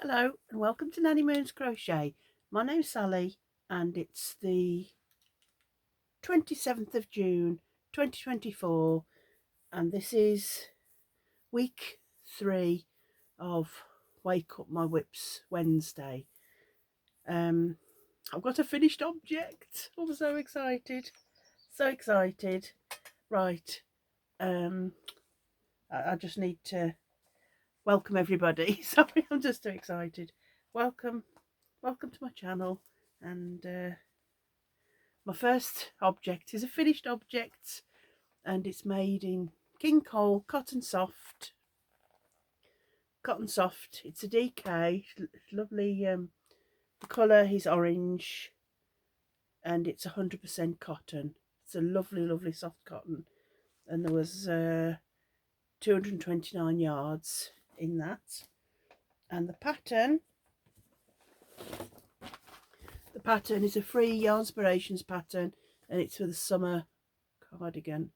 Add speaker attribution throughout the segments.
Speaker 1: Hello and welcome to Nanny Moon's Crochet. My name's Sally and it's the 27th of June 2024 and this is week 3 of Wake Up My Whips Wednesday. I've got a finished object. I'm so excited. So excited. Right. I just need to welcome everybody. Sorry, I'm just too excited. Welcome to my channel, and my first object is a finished object and it's made in King Cole cotton soft. It's a DK. It's lovely. The colour is orange and it's 100% cotton. It's a lovely soft cotton, and there was 229 yards in that. And the pattern is a free Yarnspirations pattern, and it's for the summer cardigan.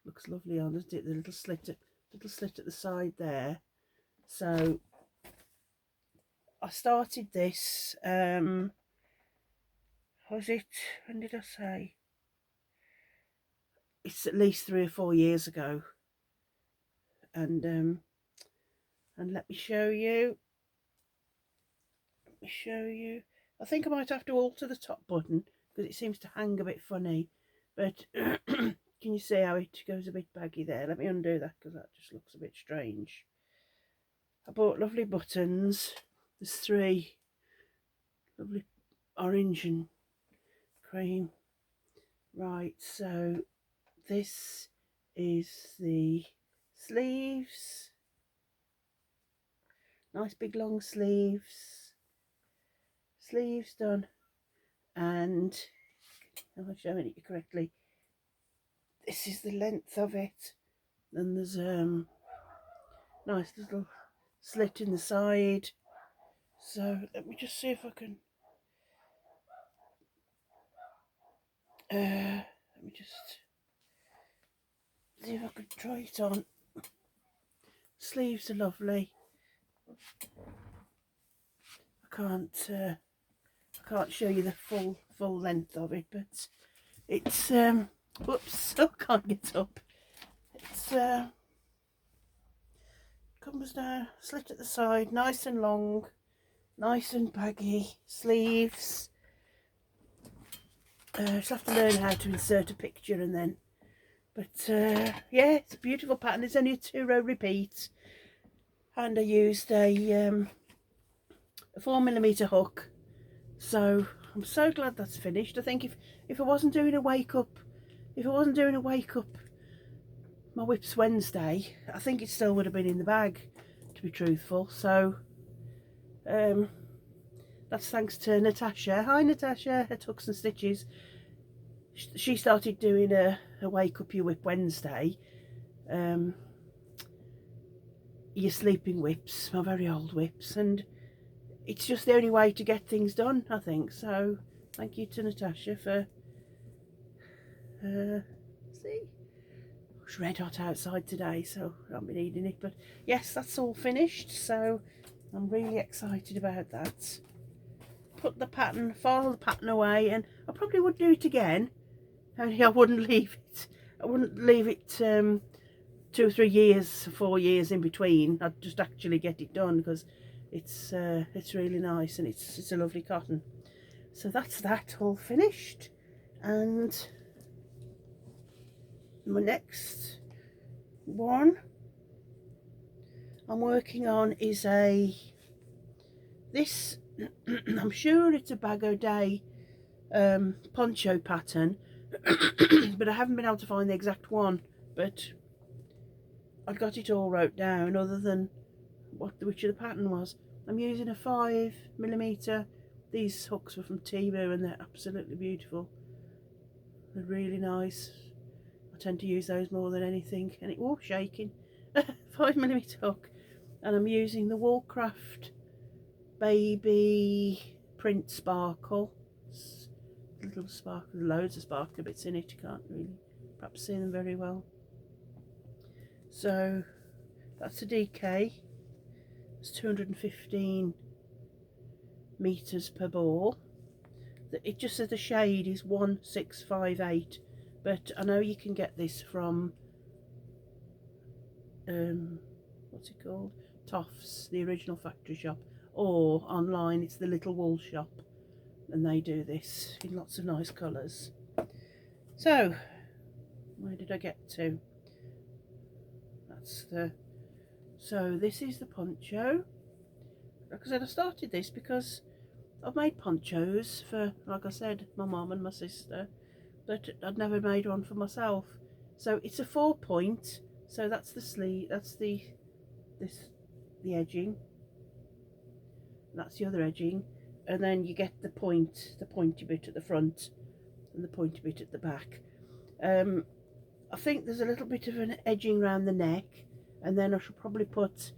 Speaker 1: Looks lovely on, doesn't it? The little slit at the side there. So I started this. Was it? When did I say? It's at least 3 or 4 years ago. And let me show you. I think I might have to alter the top button because it seems to hang a bit funny. But can you see how it goes a bit baggy there? Let me undo that because that just looks a bit strange. I bought lovely buttons. There's 3 lovely orange and cream. Right, so this is the sleeves. Nice big long sleeves. Sleeves done, and am I showing it correctly? This is the length of it. Then there's nice little slit in the side. So let me just see if I can let me just see if I can try it on. Sleeves are lovely. I can't show you the full length of it, but it's whoops, I can't get up. It's comes down, slit at the side, nice and long, nice and baggy. Sleeves. Just have to learn how to insert a picture and then. But yeah, it's a beautiful pattern. It's only a 2-row repeat, and I used a 4mm hook. So I'm so glad that's finished. I think if I wasn't doing a wake up my Whips Wednesday, I think it still would have been in the bag, to be truthful. So that's thanks to Natasha. Hi Natasha at Hooks and Stitches. She started doing a wake up your whip Wednesday. Your sleeping whips, my very old whips, and it's just the only way to get things done, I think. So thank you to Natasha for see, it's red hot outside today, so I've been eating it. But yes, that's all finished, so I'm really excited about that. File the pattern away, and I probably would do it again, only I wouldn't leave it 2 or 3 years, 4 years in between. I'd just actually get it done because it's really nice, and it's a lovely cotton. So that's that all finished. And my next one I'm working on is this I'm sure it's a Bag O' Day poncho pattern, but I haven't been able to find the exact one. But I got it all wrote down, other than which of the pattern was. I'm using a 5mm. These hooks were from Temu and they're absolutely beautiful. They're really nice. I tend to use those more than anything. And it was shaking. 5mm hook. And I'm using the Woolcraft Baby Print Sparkle. Little sparkle, loads of sparkle bits in it. You can't really perhaps see them very well. So that's a DK. It's 215 meters per ball. It just says the shade is 1658, but I know you can get this from what's it called, Toffs, the original factory shop, or online it's the Little Wool Shop, and they do this in lots of nice colours. So where did I get to? That's the, so this is the poncho. Like I said, I started this because I've made ponchos for, like I said, my mum and my sister, but I'd never made one for myself. So it's a 4-point, so that's the sleeve, that's the edging, that's the other edging, and then you get the pointy bit at the front and the pointy bit at the back. I think there's a little bit of an edging around the neck, and then I should probably put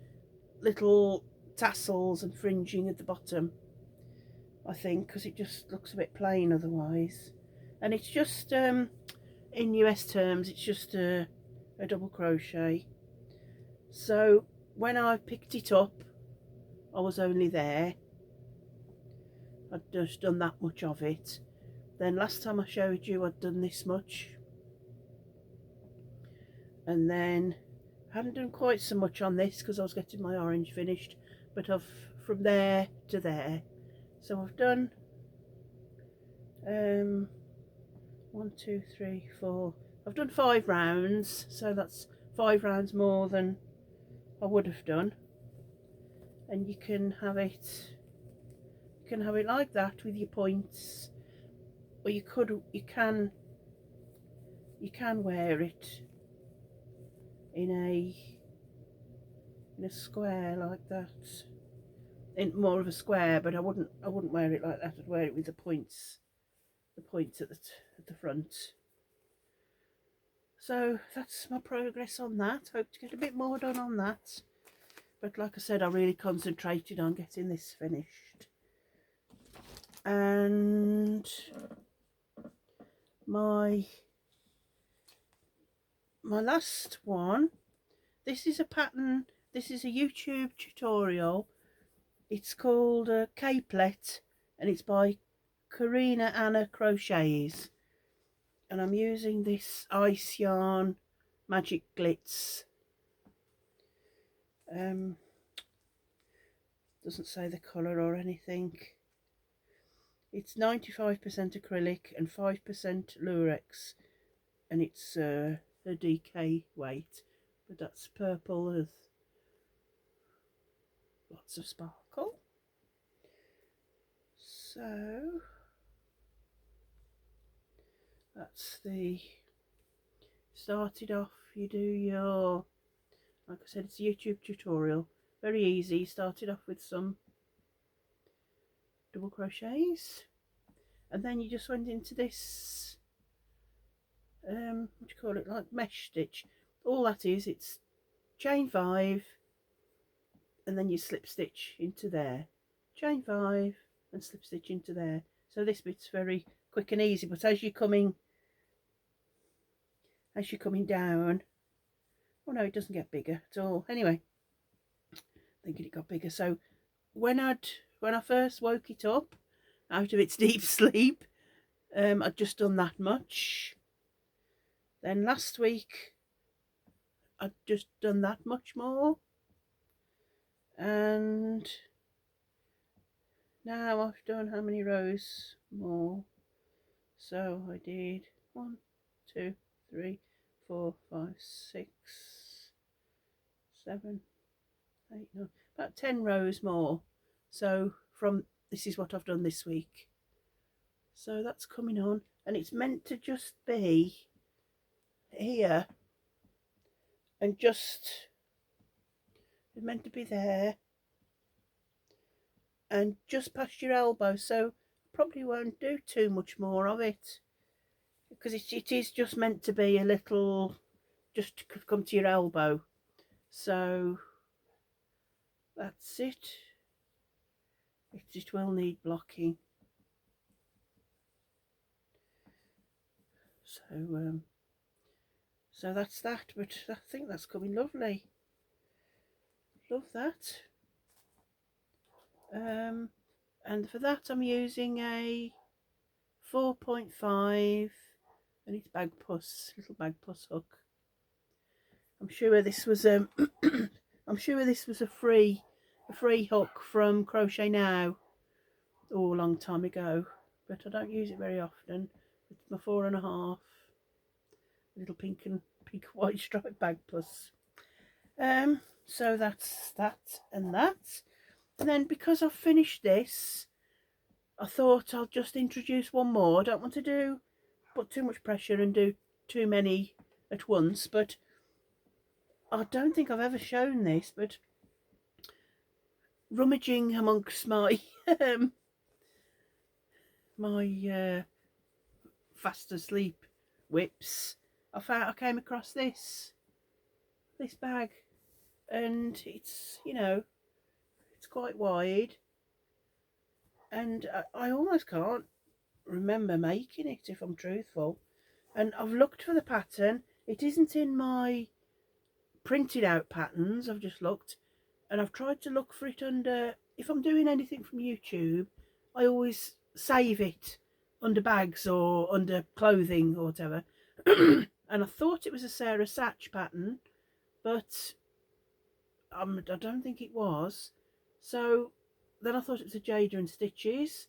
Speaker 1: little tassels and fringing at the bottom, I think, because it just looks a bit plain otherwise. And it's just in US terms it's just a double crochet. So when I picked it up I was only there, I'd just done that much of it. Then last time I showed you I'd done this much, and then I hadn't done quite so much on this because I was getting my orange finished, but I've from there to there, so I've done 1, 2, 3, 4, I've done 5 rounds, so that's 5 rounds more than I would have done. And you can have it like that with your points, or you can wear it in a square like that, in more of a square, but I wouldn't wear it like that. I'd wear it with the points at the front. So that's my progress on that. Hope to get a bit more done on that, but like I said, I really concentrated on getting this finished. And my last one, this is a pattern, this is a YouTube tutorial. It's called Caplet, and it's by Karina Anna Crochets, and I'm using this ice yarn magic glitz. Doesn't say the colour or anything. It's 95% acrylic and 5% lurex, and it's a DK weight, but that's purple with lots of sparkle. So that's the, started off, you do your, like I said, it's a YouTube tutorial, very easy. Started off with some double crochets, and then you just went into this what do you call it, like mesh stitch. All that is, it's chain 5 and then you slip stitch into there, chain 5 and slip stitch into there. So this bit's very quick and easy, but as you're coming down, oh no, it doesn't get bigger at all. Anyway, thinking it got bigger. So when I first woke it up out of its deep sleep, I'd just done that much. Then last week I'd just done that much more, and now I've done how many rows more? So I did 1, 2, 3, 4, 5, 6, 7, 8, 9, about 10 rows more. So from, this is what I've done this week. So that's coming on, and it's meant to just be here, and just, it's meant to be there and just past your elbow, so probably won't do too much more of it, because it is just meant to be a little, just to come to your elbow. So that's it. It will need blocking. So that's that, but I think that's coming lovely. Love that. And for that I'm using a 4.5, and it's little bag puss hook. I'm sure this was I'm sure this was a free hook from Crochet Now, a long time ago, but I don't use it very often. It's my 4.5 little pink and white striped bag puss. So that's that and that. And then because I've finished this, I thought I'll just introduce one more. I don't want to put too much pressure and do too many at once, but I don't think I've ever shown this, but rummaging amongst my my fast asleep whips, I came across this bag, and it's, you know, it's quite wide, and I almost can't remember making it, if I'm truthful. And I've looked for the pattern. It isn't in my printed out patterns. I've just looked, and I've tried to look for it under, if I'm doing anything from YouTube, I always save it under bags or under clothing or whatever. And I thought it was a Sarah Satch pattern, but I don't think it was. So then I thought it was a Jada and Stitches.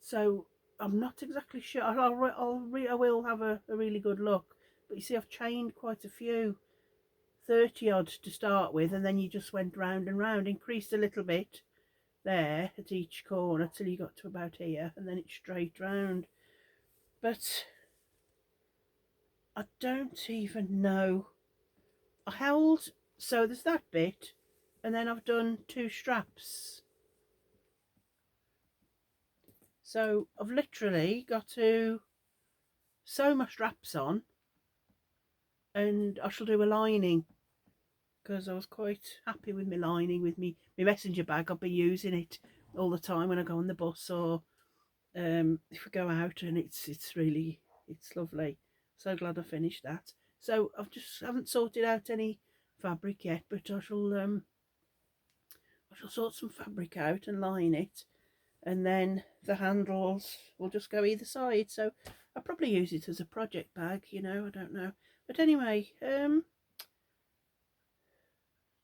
Speaker 1: So I'm not exactly sure. I will have a really good look. But you see, I've chained quite a few, 30 odd to start with, and then you just went round and round, increased a little bit there at each corner till you got to about here, and then it's straight round. But I don't even know. I held, so there's that bit, and then I've done 2 straps. So I've literally got to sew my straps on, and I shall do a lining, because I was quite happy with my lining, with me messenger bag. I'll be using it all the time when I go on the bus, or if we go out, and it's lovely. So glad I finished that. So I've just haven't sorted out any fabric yet, but I shall sort some fabric out and line it, and then the handles will just go either side. So I'll probably use it as a project bag, you know, I don't know. But anyway, I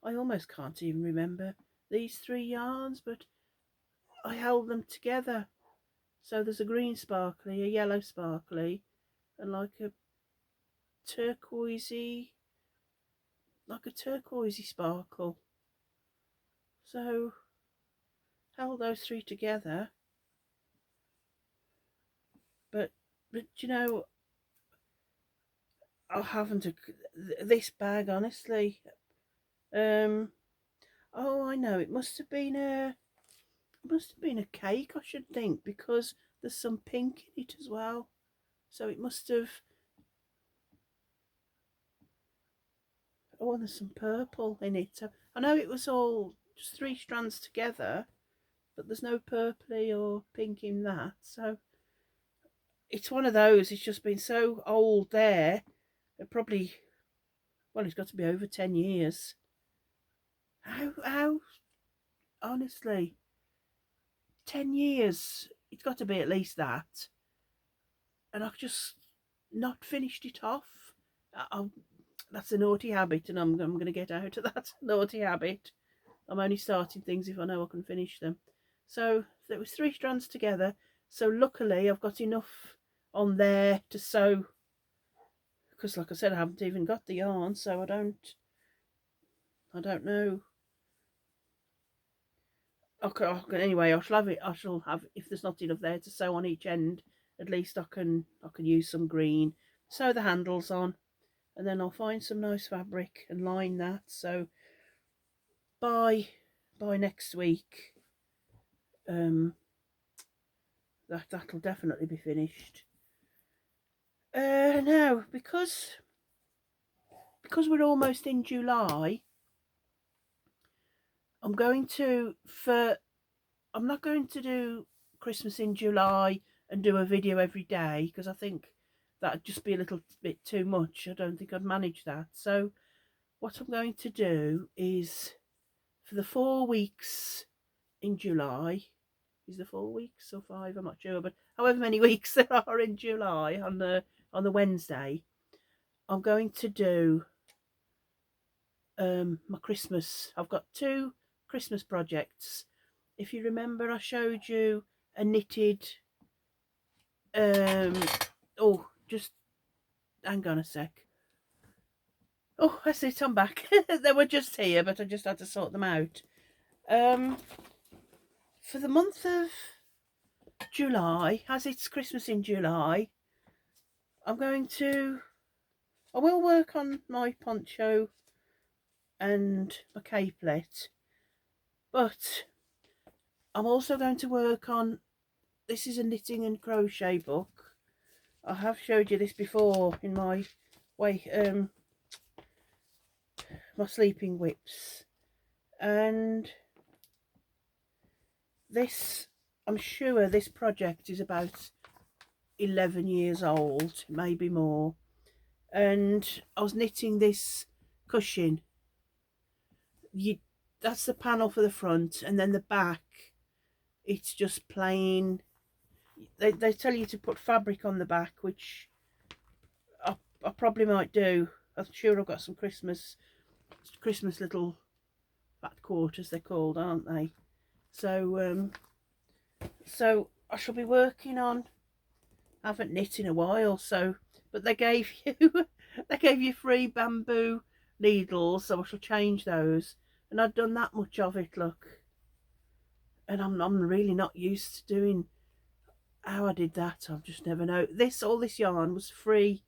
Speaker 1: almost can't even remember these 3 yarns, but I held them together. So there's a green sparkly, a yellow sparkly, and like a turquoisey sparkle. So held those 3 together. But you know, I haven't this bag, honestly. Oh, I know, it must have been a cake, I should think, because there's some pink in it as well. So it must have. Oh, there's some purple in it. So I know it was all just 3 strands together, but there's no purpley or pink in that. So it's one of those. It's just been so old there. It probably, well, it's got to be over 10 years. How, honestly, 10 years. It's got to be at least that. And I've just not finished it off. That's a naughty habit, and I'm going to get out of that naughty habit. I'm only starting things if I know I can finish them. So there was 3 strands together. So luckily I've got enough on there to sew, because like I said, I haven't even got the yarn, so I don't know. Okay, anyway, I shall have, if there's not enough there to sew on each end, at least I can use some green, sew the handles on, and then I'll find some nice fabric and line that. So by next week, that'll definitely be finished. Now, because we're almost in July, I'm not going to do Christmas in July and do a video every day, because I think that'd just be a little bit too much. I don't think I'd manage that. So what I'm going to do is, for the 4 weeks in July. Is there 4 weeks or 5? I'm not sure, but however many weeks there are in July on the Wednesday, I'm going to do my Christmas. I've got 2 Christmas projects. If you remember, I showed you a knitted. Oh, just hang on a sec. Oh, that's it. I'm back. They were just here, but I just had to sort them out. For the month of July, as it's Christmas in July, I will work on my poncho and my caplet, but I'm also going to work on, this is a knitting and crochet book. I have showed you this before in my my sleeping whips, and this, I'm sure this project is about 11 years old, maybe more, and I was knitting this cushion. That's the panel for the front, and then the back, it's just plain. They tell you to put fabric on the back, which I probably might do. I'm sure I've got some Christmas little fat quarters, they're called, aren't they? So so I shall be working on, I haven't knit in a while, so, but they gave you free bamboo needles, so I shall change those. And I've done that much of it, look, and I'm really not used to doing how I did that. I've just never know. All this yarn was free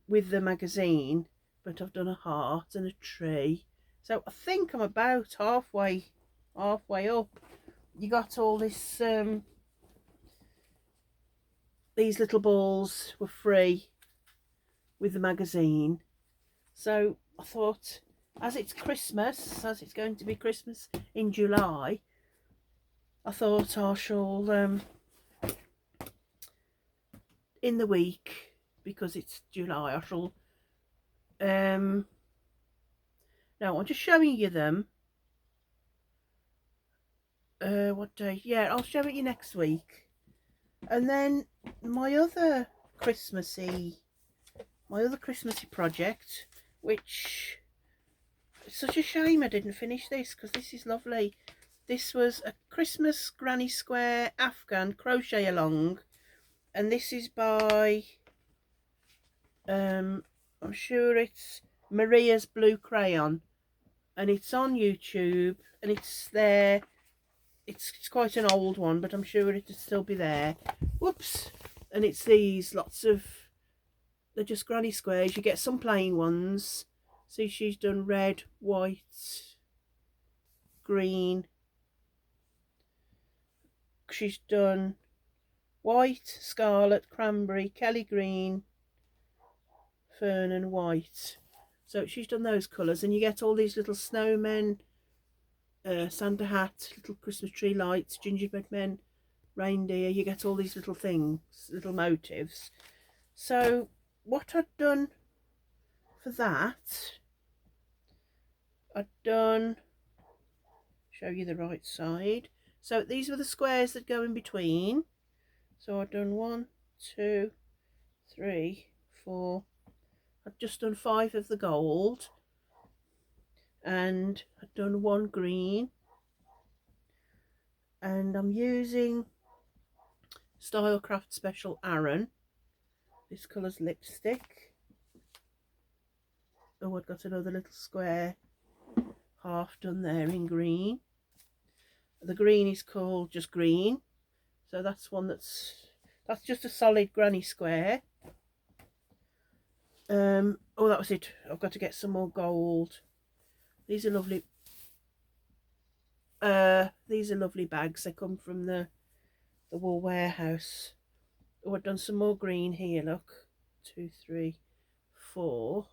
Speaker 1: with the magazine, but I've done a heart and a tree, so I think I'm about halfway up. You got all this, these little balls were free with the magazine, so I thought, as it's Christmas, as it's going to be Christmas in July, I thought I shall, in the week, because it's July, I shall, now I'm just showing you them. What day? Yeah, I'll show it you next week. And then my other Christmassy project, which, it's such a shame I didn't finish this, because this is lovely. This was a Christmas granny square Afghan crochet along, and this is by I'm sure it's Maria's Blue Crayon, and it's on YouTube, and it's there. It's quite an old one, but I'm sure it'll still be there. Whoops. And it's these, lots of, they're just granny squares. You get some plain ones. See, she's done red, white, green. She's done white, scarlet, cranberry, Kelly green, fern and white. So she's done those colours, and you get all these little snowmen, Santa hat, little Christmas tree lights, gingerbread men, reindeer. You get all these little things, little motifs. So what I'd done for that, show you the right side. So these were the squares that go in between. So I've done 1, 2, 3, 4. I've just done 5 of the gold, and I've done 1 green, and I'm using Stylecraft Special Aran. This colour's lipstick. Oh, I've got another little square half done there in green. The green is called just green, so that's one that's just a solid granny square. Oh, that was it. I've got to get some more gold. These are lovely. These are lovely bags. They come from the wool warehouse. Oh, I've done some more green here. Look, 2, 3, 4.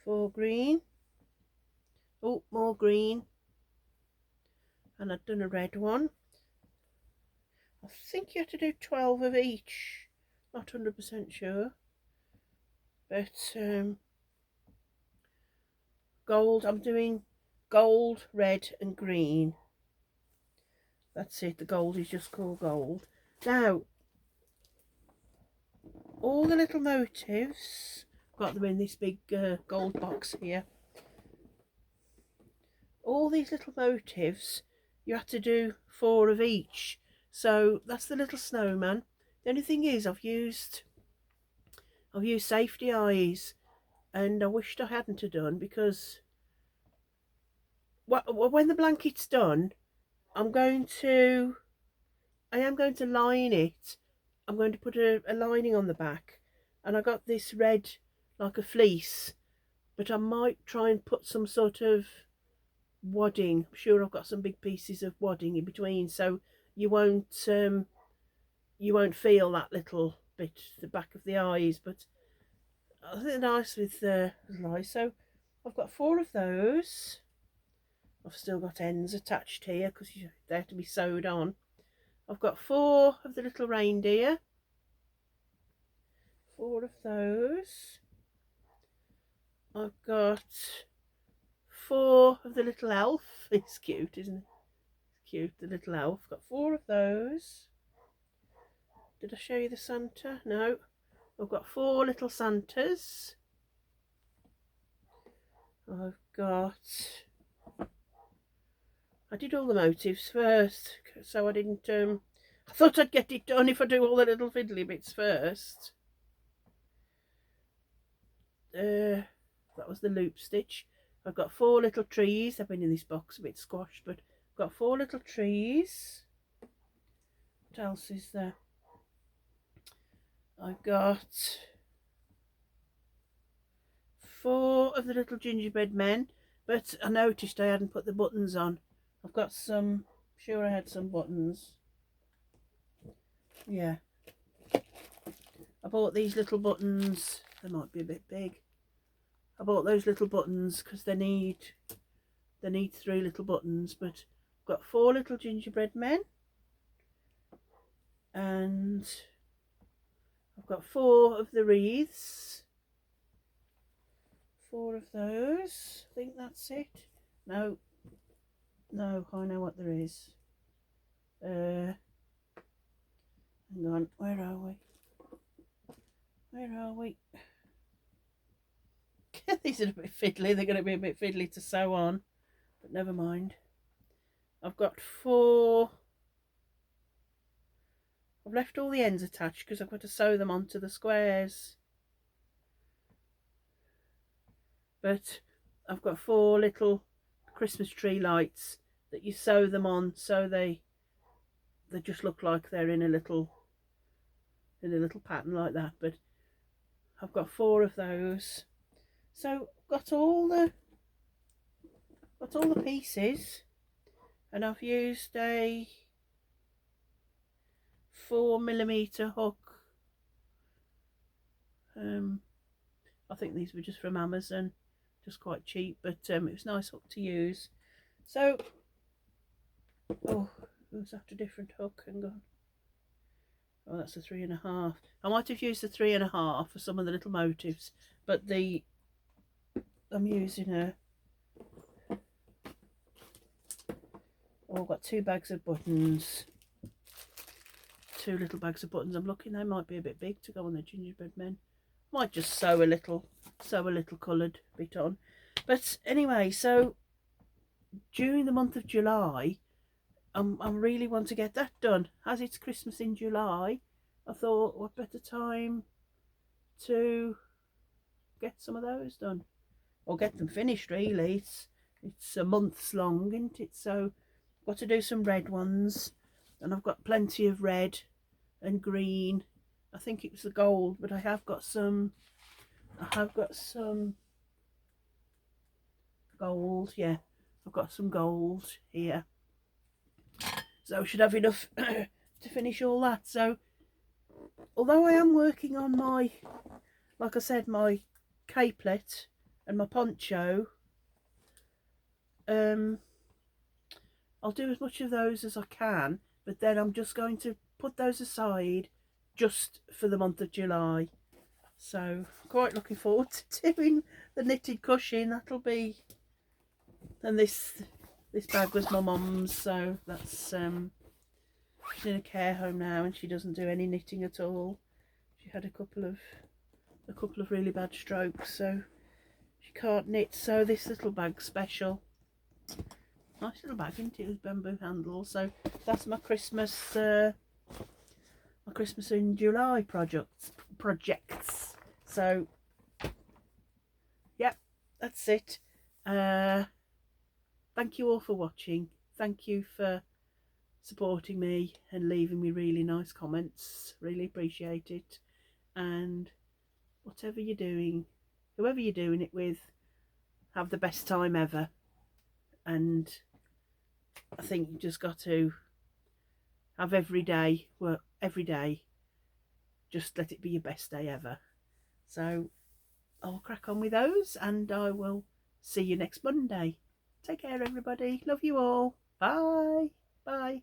Speaker 1: 4 green. Oh, more green. And I've done a red one. I think you have to do 12 of each. Not 100% sure. But gold, I'm doing gold, red and green. That's it, the gold is just called gold. Now, all the little motifs, got them in this big gold box here. All these little motifs, you have to do 4 of each. So that's the little snowman. The only thing is I've used safety eyes, and I wished I hadn't have done, because when the blanket's done, I am going to line it. I'm going to put a lining on the back, and I got this red like a fleece, but I might try and put some sort of wadding. I'm sure I've got some big pieces of wadding in between, so you won't feel that little bit, the back of the eyes. But I think they're nice with the eyes. So I've got 4 of those. I've still got ends attached here because they have to be sewed on. I've got 4 of the little reindeer. 4 of those. I've got 4 of the little elf. It's cute, isn't it? It's cute, the little elf. Got 4 of those. Did I show you the Santa? No. I've got 4 little Santas. I did all the motifs first, so I didn't, I thought I'd get it done if I do all the little fiddly bits first. That was the loop stitch. I've got 4 little trees. They've been in this box a bit squashed, but I've got 4 little trees. What else is there? I've got 4 of the little gingerbread men, but I noticed I hadn't put the buttons on. I've got some, sure I had some buttons. Yeah. I bought these little buttons. They might be a bit big. I bought those little buttons because they need 3 little buttons, but I've got 4 little gingerbread men, and I've got 4 of the wreaths. 4 of those. I think that's it. No, I know what there is. Hang on, where are we? These are a bit fiddly. They're going to be a bit fiddly to sew on, but never mind. I've got 4. I've left all the ends attached because I've got to sew them onto the squares. But I've got 4 little Christmas tree lights that you sew them on, so they just look like they're in a little pattern like that. But I've got 4 of those. So got all the pieces, and I've used a 4mm hook. I think these were just from Amazon, just quite cheap, but it was a nice hook to use. So, oh, who's after a different hook? Hang on. Oh, that's a 3.5. I might have used the 3.5 for some of the little motifs, but I'm using a. Oh, I've got 2 bags of buttons. 2 little bags of buttons. I'm looking, they might be a bit big to go on the gingerbread men. Might just sew a little coloured bit on. But anyway, so during the month of July, I really want to get that done. As it's Christmas in July, I thought what better time to get some of those done, or get them finished really. It's a month's long, isn't it? So I've got to do some red ones, and I've got plenty of red and green. I think it was the gold, but I have got some gold. Yeah, I've got some gold here, so I should have enough to finish all that. So although I am working on my, like I said, my Caplet and my Poncho, I'll do as much of those as I can, but then I'm just going to put those aside just for the month of July. So I'm quite looking forward to doing the knitted cushion. That'll be And this bag was my mum's, so that's she's in a care home now and she doesn't do any knitting at all. She had a couple of really bad strokes, so she can't knit. So this little bag's special. Nice little bag, isn't it, with bamboo handles. So that's my Christmas in July projects. So yep, that's it. Thank you all for watching. Thank you for supporting me and leaving me really nice comments. Really appreciate it. And whatever you're doing, whoever you're doing it with, have the best time ever. And I think you just got to have every day, just let it be your best day ever. So I'll crack on with those and I will see you next Monday. Take care, everybody. Love you all. Bye. Bye.